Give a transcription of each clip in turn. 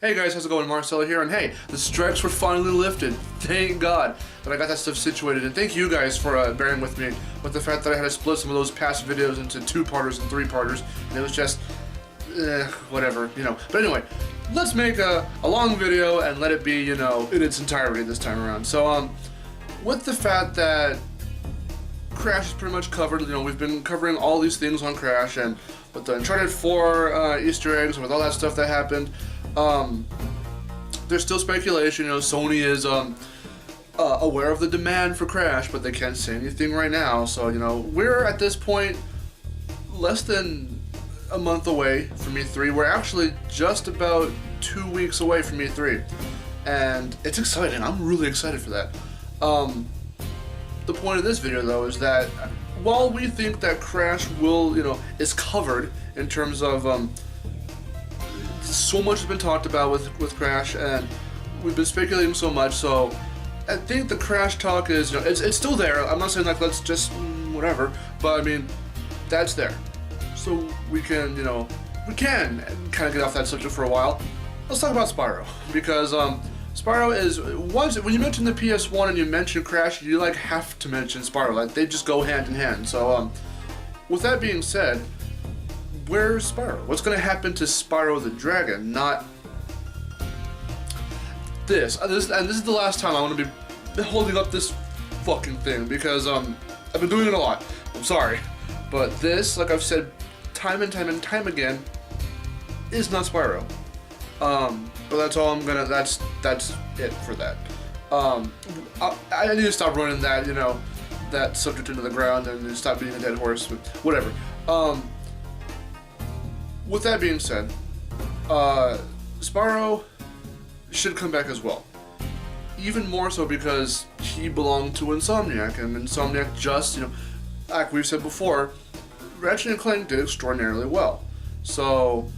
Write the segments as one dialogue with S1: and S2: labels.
S1: Hey guys, how's it going? Marcelo here, and hey, the strikes were finally lifted. Thank God that I got that stuff situated, and thank you guys for bearing with me with the fact that I had to split some of those past videos into two-parters and three-parters, and it was just, whatever, you know. But anyway, let's make a long video and let it be, you know, in its entirety this time around. So, with the fact that Crash is pretty much covered, you know, we've been covering all these things on Crash, and with the Uncharted 4 Easter eggs, with all that stuff that happened, there's still speculation. You know, Sony is aware of the demand for Crash, but they can't say anything right now. So, you know, we're at this point less than a month away from E3. We're actually just about 2 weeks away from E3, and it's exciting. I'm really excited for that. The point of this video, though, is that while we think that Crash will, you know, is covered in terms of so much has been talked about with Crash, and we've been speculating so much, so I think the Crash talk is, you know, it's still there. I'm not saying like let's just whatever, but I mean, that's there. So we can, you know, we can kind of get off that subject for a while. Let's talk about Spyro, because Spyro is, when you mention the PS1 and you mention Crash, you like have to mention Spyro. Like, they just go hand in hand. So with that being said, where's Spyro? What's going to happen to Spyro the Dragon? Not this. And this is the last time I want to be holding up this fucking thing, because I've been doing it a lot. I'm sorry. But this, like I've said time and time again, is not Spyro. But that's all I'm gonna, that's it for that. I need to stop running that, you know, that subject into the ground and stop being a dead horse, but whatever. With that being said, Spyro should come back as well. Even more so because he belonged to Insomniac, and Insomniac just, you know, like we've said before, Ratchet & Clank did extraordinarily well. So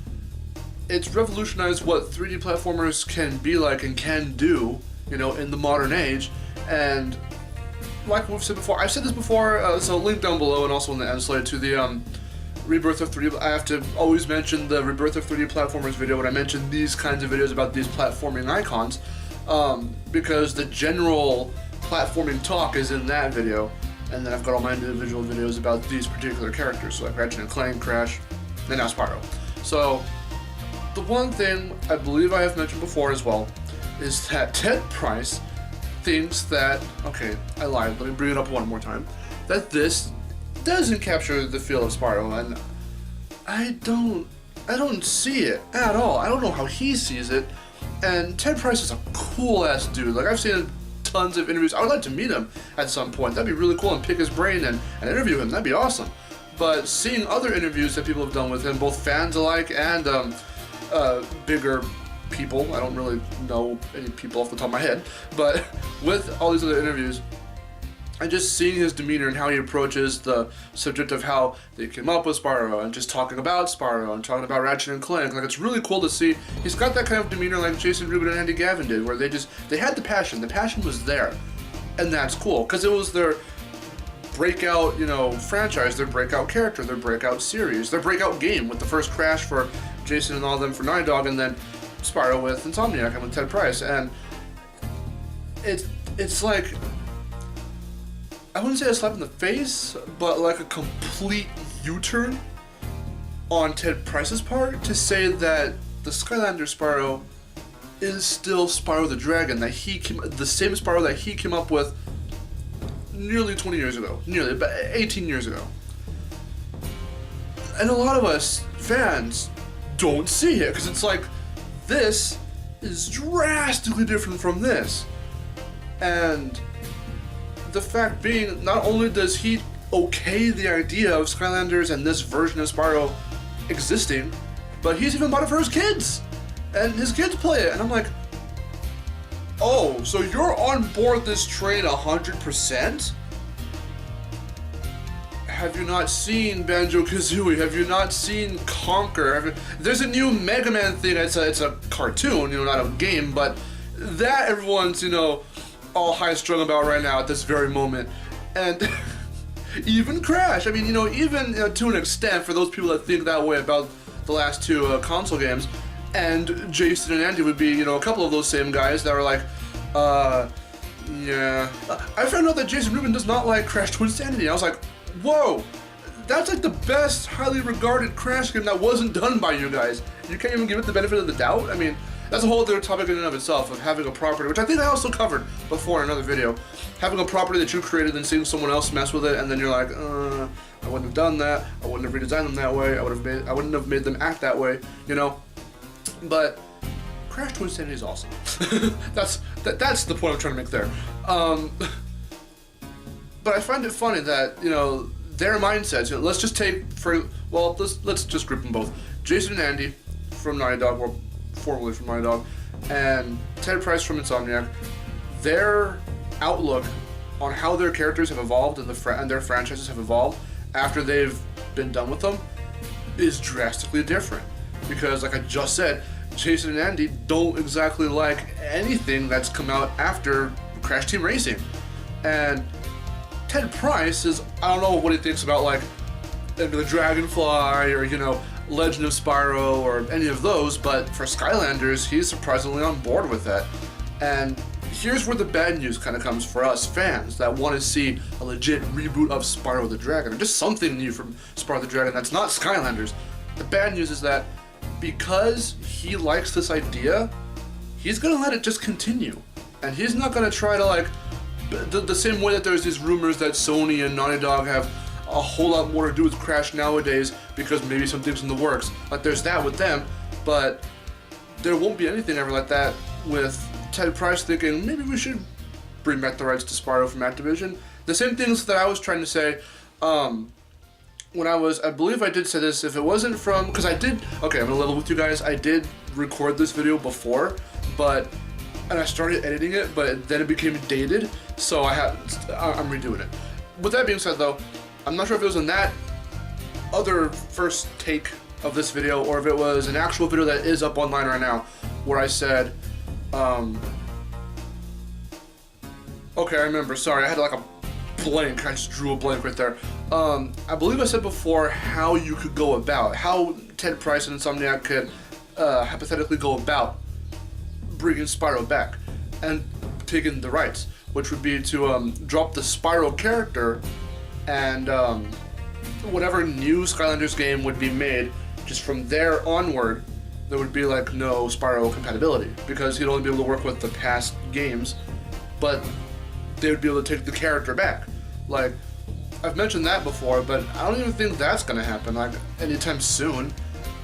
S1: it's revolutionized what 3D platformers can be like and can do, you know, in the modern age. And like we've said before, I've said this before, so link down below and also in the end slide to the Rebirth of 3D. I have to always mention the Rebirth of 3D Platformers video when I mention these kinds of videos about these platforming icons, because the general platforming talk is in that video, and then I've got all my individual videos about these particular characters, so like Ratchet & Clank, Crash, and now Spyro. So the one thing I believe I have mentioned before as well is that Ted Price thinks that, okay, I lied, let me bring it up one more time, that this doesn't capture the feel of Spyro, and I don't see it at all. I don't know how he sees it, and Ted Price is a cool ass dude. Like, I've seen tons of interviews. I would like to meet him at some point. That'd be really cool, and pick his brain and interview him. That'd be awesome. But seeing other interviews that people have done with him, both fans alike and bigger people, I don't really know any people off the top of my head, but with all these other interviews, and just seeing his demeanor and how he approaches the subject of how they came up with Spyro, and just talking about Spyro and talking about Ratchet and Clank, like, it's really cool to see. He's got that kind of demeanor like Jason Rubin and Andy Gavin did, where they had the passion was there, and that's cool, because it was their breakout, you know, franchise, their breakout character, their breakout series, their breakout game, with the first Crash for Jason and all of them for Naughty Dog, and then Spyro with Insomniac and with Ted Price, and it's like, I wouldn't say a slap in the face, but like a complete U-turn on Ted Price's part to say that the Skylanders Spyro is still Spyro the Dragon, that the same Spyro that he came up with nearly 20 years ago, nearly, about 18 years ago. And a lot of us fans don't see it, because it's like, this is drastically different from this. And the fact being, not only does he okay the idea of Skylanders and this version of Spyro existing, but he's even bought it for his kids, and his kids play it, and I'm like, oh, so you're on board this train 100%? Have you not seen Banjo-Kazooie? Have you not seen Conker? There's a new Mega Man thing. It's a cartoon, you know, not a game, but that everyone's, you know, all high-strung about right now at this very moment. And even Crash, I mean, you know, even to an extent, for those people that think that way about the last two console games, And Jason and Andy would be, you know, a couple of those same guys that were like, yeah. I found out that Jason Rubin does not like Crash to Insanity. I was like, whoa, that's like the best highly regarded Crash game that wasn't done by you guys. You can't even give it the benefit of the doubt? I mean, that's a whole other topic in and of itself, of having a property, which I think I also covered before in another video. Having a property that you created and seeing someone else mess with it, and then you're like, I wouldn't have done that, I wouldn't have redesigned them that way, I wouldn't have made them act that way, you know? But Crash to Insanity is awesome. That's the point I'm trying to make there. But I find it funny that, you know, their mindsets, you know, let's just take let's just group them both. Jason and Andy from Naughty Dog, or formerly from Naughty Dog, and Ted Price from Insomniac, their outlook on how their characters have evolved and their franchises have evolved after they've been done with them is drastically different. Because, like I just said, Jason and Andy don't exactly like anything that's come out after Crash Team Racing. And Ted Price is, I don't know what he thinks about, like, the Dragonfly or, you know, Legend of Spyro or any of those, but for Skylanders, he's surprisingly on board with that. And here's where the bad news kind of comes for us fans that want to see a legit reboot of Spyro the Dragon, or just something new from Spyro the Dragon that's not Skylanders. The bad news is that because he likes this idea, he's gonna let it just continue. And he's not gonna try to, like, the same way that there's these rumors that Sony and Naughty Dog have a whole lot more to do with Crash nowadays because maybe something's in the works. Like, there's that with them, but there won't be anything ever like that with Ted Price thinking, maybe we should bring back the rights to Spyro from Activision. The same things that I was trying to say, when I believe I did say this, if it wasn't from, because I did, okay, I'm gonna level with you guys, I did record this video before, and I started editing it, but then it became dated, so I'm redoing it. With that being said though, I'm not sure if it was in that other first take of this video, or if it was an actual video that is up online right now, where I said, okay, I remember, sorry, I had like a blank, I just drew a blank right there. I believe I said before how you could go about, how Ted Price and Insomniac could hypothetically go about bringing Spyro back and taking the rights, which would be to drop the Spyro character, and whatever new Skylanders game would be made, just from there onward, there would be like no Spyro compatibility, because he'd only be able to work with the past games, but they would be able to take the character back. Like, I've mentioned that before, but I don't even think that's gonna happen like anytime soon.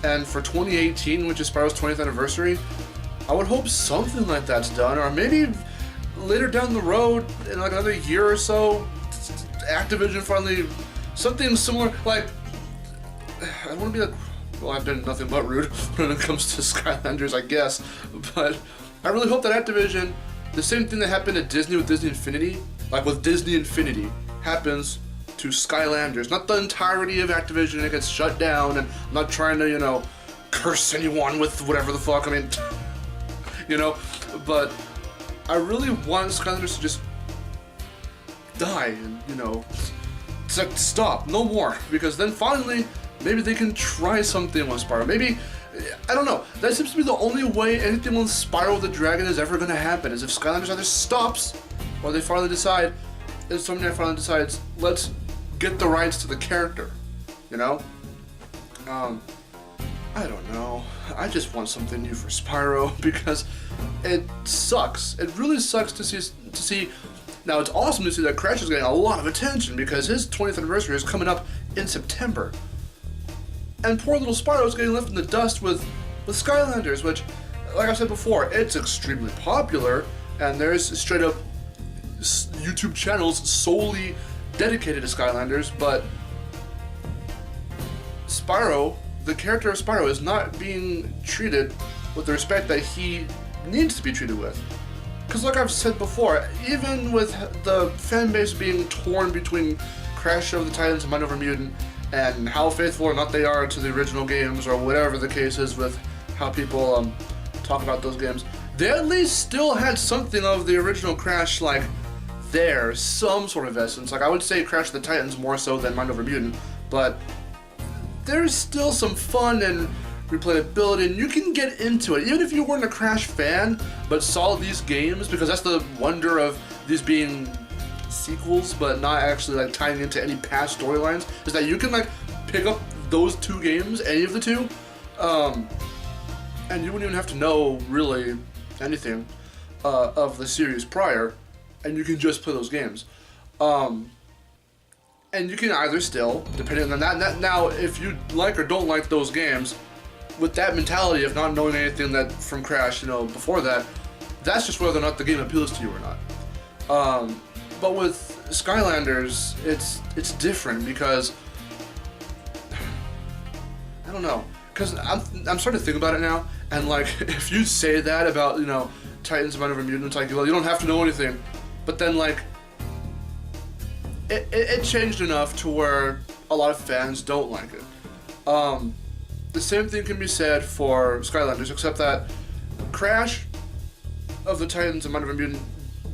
S1: And for 2018, which is Spyro's 20th anniversary, I would hope something like that's done, or maybe later down the road, in like another year or so, Activision finally, something similar, like, I don't want to be like, well, I've done nothing but rude when it comes to Skylanders, I guess, but I really hope that Activision, the same thing that happened at Disney with Disney Infinity, like with Disney Infinity, happens to Skylanders. Not the entirety of Activision, it gets shut down, and I'm not trying to, you know, curse anyone with whatever the fuck, I mean, you know, but I really want Skylanders to just die and, you know, it's like, stop, no more, because then finally, maybe they can try something with Spyro. Maybe, I don't know, that seems to be the only way anything with Spyro the Dragon is ever going to happen, is if Skylanders either stops, or they finally decide, Insomniac finally decides, let's get the rights to the character, you know? I don't know. I just want something new for Spyro, because it sucks. It really sucks to see. Now, it's awesome to see that Crash is getting a lot of attention, because his 20th anniversary is coming up in September. And poor little Spyro is getting left in the dust with Skylanders, which, like I said before, it's extremely popular, and there's straight up YouTube channels solely dedicated to Skylanders, but Spyro, the character of Spyro, is not being treated with the respect that he needs to be treated with. Because like I've said before, even with the fan base being torn between Crash of the Titans and Mind Over Mutant, and how faithful or not they are to the original games, or whatever the case is with how people talk about those games, they at least still had something of the original Crash, like, there, some sort of essence. Like, I would say Crash of the Titans more so than Mind Over Mutant, but there's still some fun and replayability, and you can get into it. Even if you weren't a Crash fan, but saw these games, because that's the wonder of these being sequels, but not actually like tying into any past storylines, is that you can like pick up those two games, any of the two, and you wouldn't even have to know really anything of the series prior, and you can just play those games. And you can either still, depending on that, now if you like or don't like those games, with that mentality of not knowing anything that from Crash, before that, that's just whether or not the game appeals to you or not. But with Skylanders, it's different because I don't know, because I'm starting to think about it now, and like if you say that about Titans of Might Mutants, like, well, you don't have to know anything, but then like it changed enough to where a lot of fans don't like it. The same thing can be said for Skylanders, except that Crash of the Titans of Might Mutants,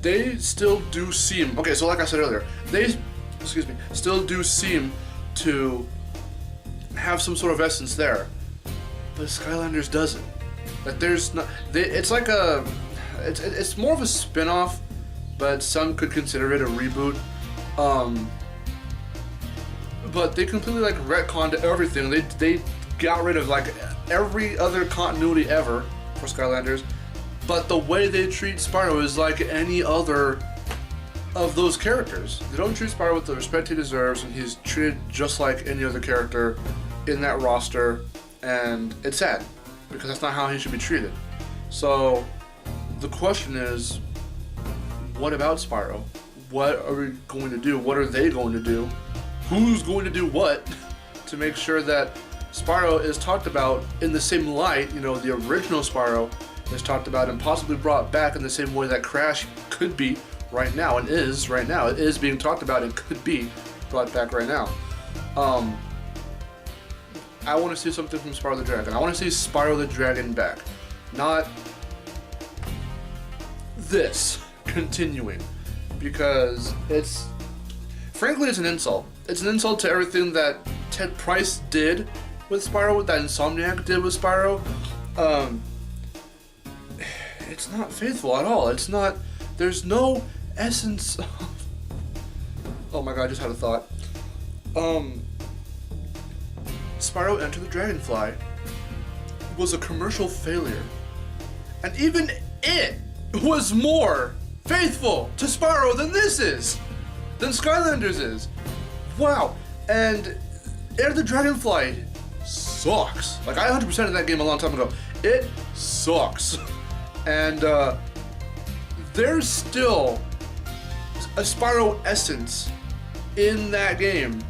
S1: they still do seem, okay, so like I said earlier, they still do seem to have some sort of essence there, but Skylanders doesn't. Like there's not, it's like it's more of a spin-off, but some could consider it a reboot. But they completely like retconned everything. They got rid of like every other continuity ever for Skylanders, but the way they treat Spyro is like any other of those characters. They don't treat Spyro with the respect he deserves, and he's treated just like any other character in that roster, and it's sad because that's not how he should be treated. So the question is, what about Spyro? What are we going to do? What are they going to do? Who's going to do what to make sure that Spyro is talked about in the same light, the original Spyro is talked about and possibly brought back in the same way that Crash could be right now and is right now. It is being talked about and could be brought back right now. I want to see something from Spyro the Dragon. I want to see Spyro the Dragon back. Not this continuing. Because frankly, it's an insult. It's an insult to everything that Ted Price did with Spyro, that Insomniac did with Spyro. It's not faithful at all. It's not, there's no essence of, oh my god, I just had a thought. Spyro Enter the Dragonfly was a commercial failure. And even it was more faithful to Spyro than this is, than Skylanders is. Wow. And Enter the Dragonfly sucks. Like, I 100%ed that game a long time ago. It sucks. And there's still a Spyro essence in that game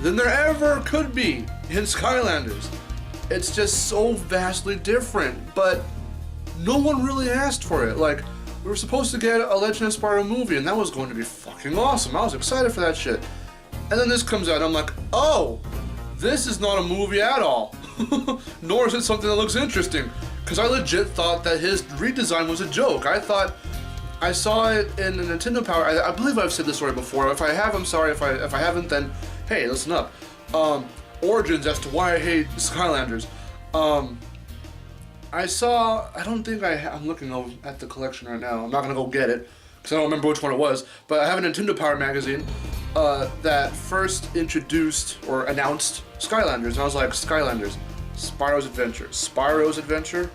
S1: than there ever could be in Skylanders. It's just so vastly different, but no one really asked for it. Like, we were supposed to get a Legend of Spyro movie, and that was going to be fucking awesome. I was excited for that shit. And then this comes out, and I'm like, oh, this is not a movie at all. Nor is it something that looks interesting. Because I legit thought that his redesign was a joke. I thought I saw it in the Nintendo Power. I believe I've said this story before. If I have, I'm sorry. If I haven't, then hey, listen up. Origins as to why I hate Skylanders. I'm looking at the collection right now. I'm not gonna go get it because I don't remember which one it was. But I have a Nintendo Power magazine that first introduced or announced Skylanders, and I was like, Skylanders, Spyro's Adventure, Spyro's Adventure.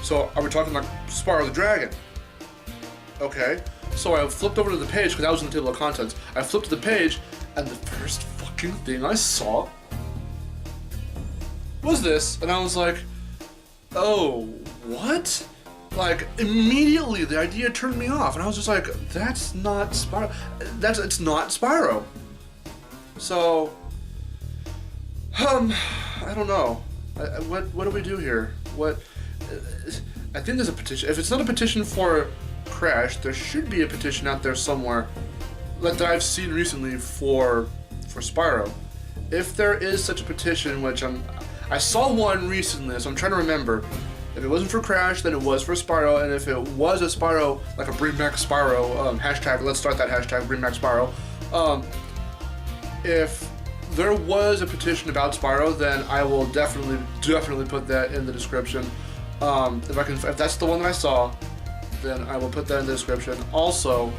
S1: So are we talking like Spyro the Dragon? Okay. So I flipped over to the page because that was in the table of contents. I flipped to the page, and the first fucking thing I saw was this, and I was like, oh, what? Like, immediately the idea turned me off, and I was just like, that's not Spyro. It's not Spyro. So, I don't know. What do we do here? I think there's a petition. If it's not a petition for Crash, there should be a petition out there somewhere that I've seen recently for Spyro. If there is such a petition, which I saw one recently, so I'm trying to remember. If it wasn't for Crash, then it was for Spyro, and if it was a Spyro, like a Bring Back Spyro, hashtag, let's start that hashtag, Bring Back Spyro. If there was a petition about Spyro, then I will definitely put that in the description. If that's the one that I saw, then I will put that in the description. Also,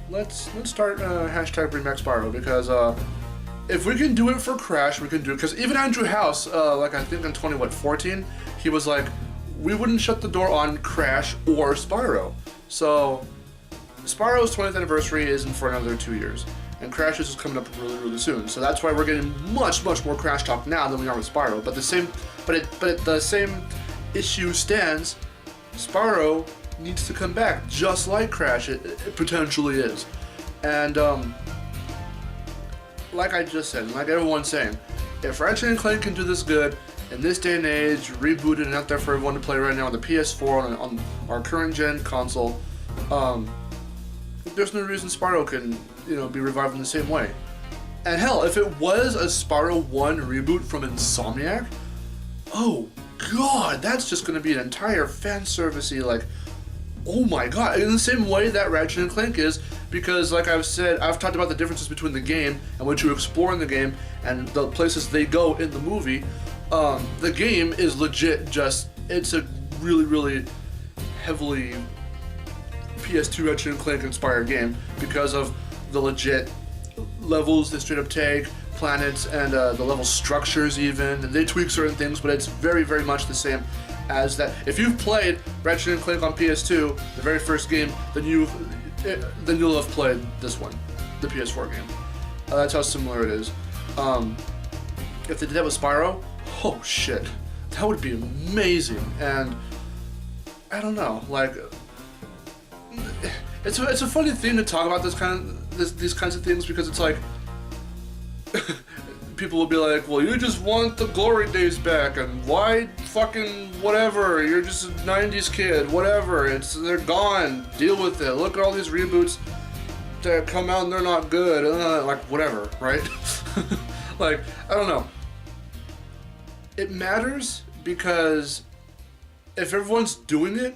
S1: let's start hashtag Bring Back Spyro, because if we can do it for Crash, we can do it. Because even Andrew House, like I think in 2014, he was like, we wouldn't shut the door on Crash or Spyro. So Spyro's 20th anniversary isn't for another 2 years, and Crash is coming up really soon. So that's why we're getting much more Crash talk now than we are with Spyro. But the same issue stands. Spyro needs to come back, just like Crash it potentially is. And like I just said, and like everyone's saying, if Ratchet & Clank can do this good in this day and age, rebooted and out there for everyone to play right now on the PS4 on our current gen console, there's no reason Spyro can, be revived in the same way. And hell, if it was a Spyro 1 reboot from Insomniac, oh god, that's just gonna be an entire fan servicey, like, oh my god, in the same way that Ratchet & Clank is, because like I've said, I've talked about the differences between the game and what you explore in the game and the places they go in the movie. The game is legit it's a really heavily PS2 Ratchet & Clank inspired game because of the legit levels they straight up take, planets, and the level structures even, and they tweak certain things, but it's very much the same as that. If you've played Ratchet & Clank on PS2, the very first game, then you'll have played this one, the PS4 game. That's how similar it is. If they did that with Spyro, oh shit, that would be amazing. And I don't know, like, it's a funny thing to talk about these kinds of things, because it's like people will be like, well, you just want the glory days back, and why fucking whatever, you're just a 90s kid, whatever, they're gone, deal with it, look at all these reboots that come out and they're not good, like whatever, right? Like, I don't know. It matters because if everyone's doing it,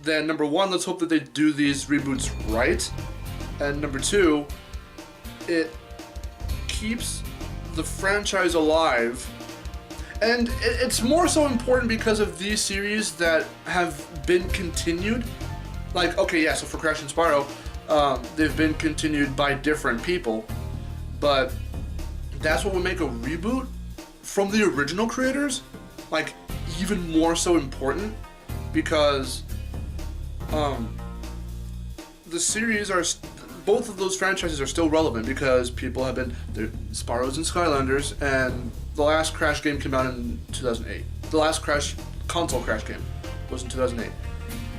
S1: then number one, let's hope that they do these reboots right, and number two, it keeps the franchise alive. And it's more so important because of these series that have been continued. Like, okay, yeah, so for Crash and Spyro, they've been continued by different people, but that's what would make a reboot from the original creators, like, even more so important, because the series are both of those franchises are still relevant because people have been Spyro's and Skylanders, and the last Crash game came out in 2008. The last console Crash game was in 2008.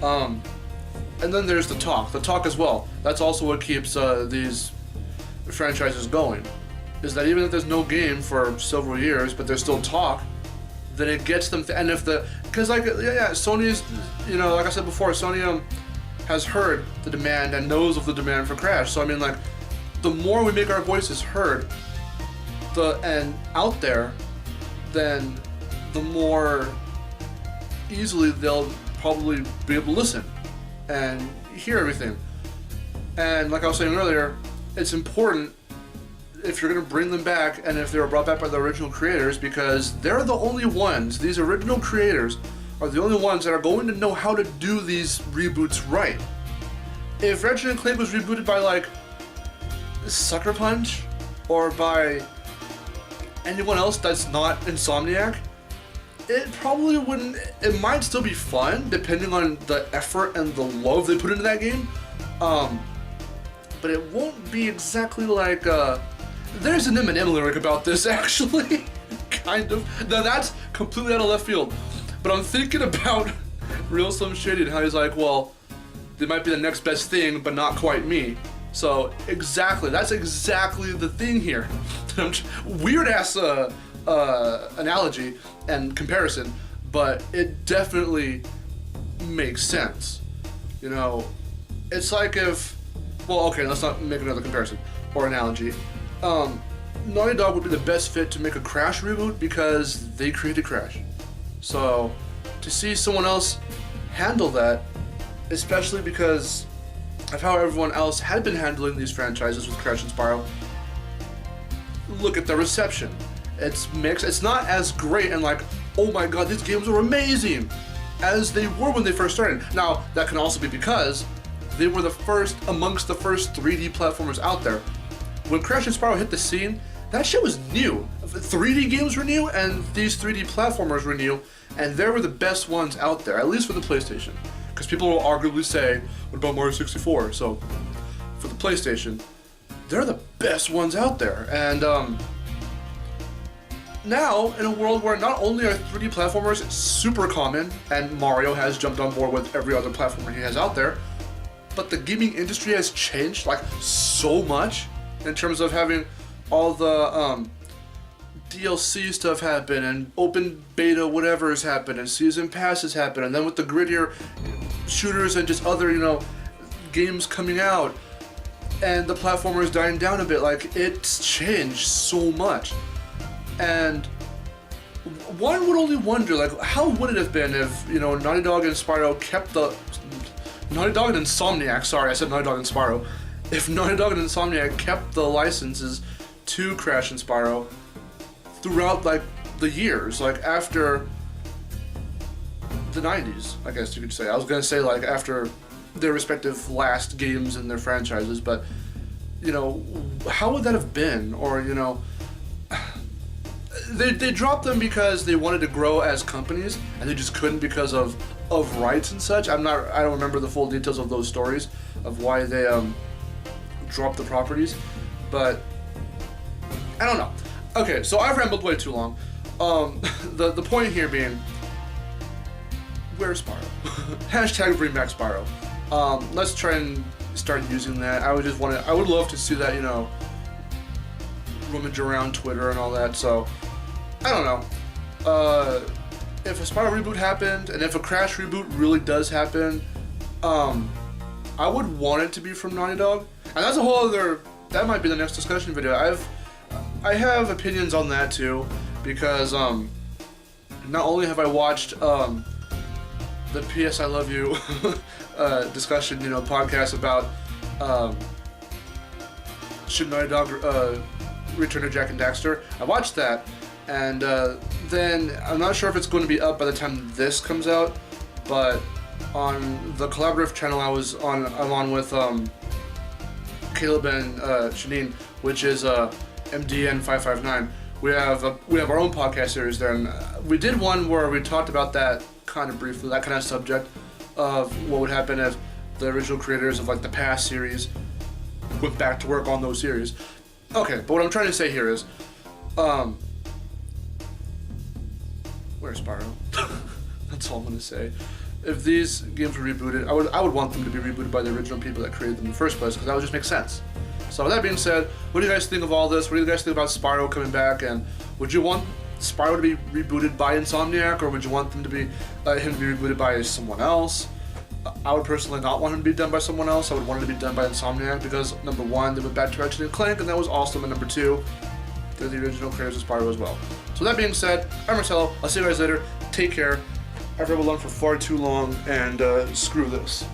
S1: And then there's the talk as well. That's also what keeps these franchises going. Is that even if there's no game for several years, but there's still talk, then it gets them. And if because like Sony's, like I said before, Sony has heard the demand and knows of the demand for Crash. So I mean, like, the more we make our voices heard, and out there, then the more easily they'll probably be able to listen and hear everything. And like I was saying earlier, it's important if you're going to bring them back, and if they were brought back by the original creators, because they're the only ones, these original creators are the only ones that are going to know how to do these reboots right. If Ratchet & Clank was rebooted by, like, Sucker Punch, or by anyone else that's not Insomniac, it probably wouldn't, it might still be fun, depending on the effort and the love they put into that game, but it won't be exactly like, there's an Eminem lyric about this, actually, kind of. Now that's completely out of left field, but I'm thinking about Real Slim Shady and how he's like, well, they might be the next best thing, but not quite me. So exactly, that's exactly the thing here. Weird ass analogy and comparison, but it definitely makes sense. It's like if, well, okay, let's not make another comparison or analogy. Naughty Dog would be the best fit to make a Crash reboot because they created Crash. So to see someone else handle that, especially because of how everyone else had been handling these franchises with Crash and Spyro, look at the reception. It's mixed. It's not as great and like, oh my god, these games are amazing, as they were when they first started. Now, that can also be because they were amongst the first 3D platformers out there. When Crash and Spyro hit the scene, that shit was new. 3D games were new, and these 3D platformers were new, and they were the best ones out there, at least for the PlayStation. Because people will arguably say, what about Mario 64? So, for the PlayStation, they're the best ones out there. And now, in a world where not only are 3D platformers super common, and Mario has jumped on board with every other platformer he has out there, but the gaming industry has changed like so much in terms of having all the DLC stuff happen and open beta whatever has happened and season passes happen, and then with the grittier shooters and just other, you know, games coming out, and the platformers dying down a bit, like it's changed so much. And one would only wonder, like, how would it have been if, you know, Naughty Dog and Spyro kept the... Naughty Dog and Insomniac, sorry, I said Naughty Dog and Spyro. If Naughty Dog and Insomniac kept the licenses to Crash and Spyro throughout, like, the years, like, after the 90s, I guess you could say. I was gonna say, like, after their respective last games in their franchises, but, you know, how would that have been? Or, you know... They dropped them because they wanted to grow as companies, and they just couldn't because of rights and such. I don't remember the full details of those stories of why they dropped the properties, but I don't know. Okay, so I've rambled way too long. The point here being, where's Spyro? Hashtag bring back Spyro. Let's try and start using that. I would love to see that, you know, rummage around Twitter and all that. So I don't know. If a Spyro reboot happened, and if a Crash reboot really does happen, I would want it to be from Naughty Dog. And that's a whole other... That might be the next discussion video. I have opinions on that too, because not only have I watched the PS I Love You discussion, you know, podcast about should Naughty Dog Return to Jak and Daxter. I watched that, and then I'm not sure if it's going to be up by the time this comes out, but on the collaborative channel I'm on with Caleb and Shanine, which is MDN559. We have our own podcast series there, and we did one where we talked about that kind of briefly, that kind of subject of what would happen if the original creators of like the past series went back to work on those series. Okay, but what I'm trying to say here is, where's Spyro? That's all I'm gonna say. If these games were rebooted, I would want them to be rebooted by the original people that created them in the first place, because that would just make sense. So with that being said, what do you guys think of all this? What do you guys think about Spyro coming back? And would you want Spyro to be rebooted by Insomniac, or would you want him to be rebooted by someone else? I would personally not want him to be done by someone else. I would want it to be done by Insomniac because, number one, they went back to Ratchet and Clank, and that was awesome. And number two, they're the original creators of Spyro as well. So that being said, I'm Marcelo. I'll see you guys later. Take care. I've rambled on for far too long, and screw this.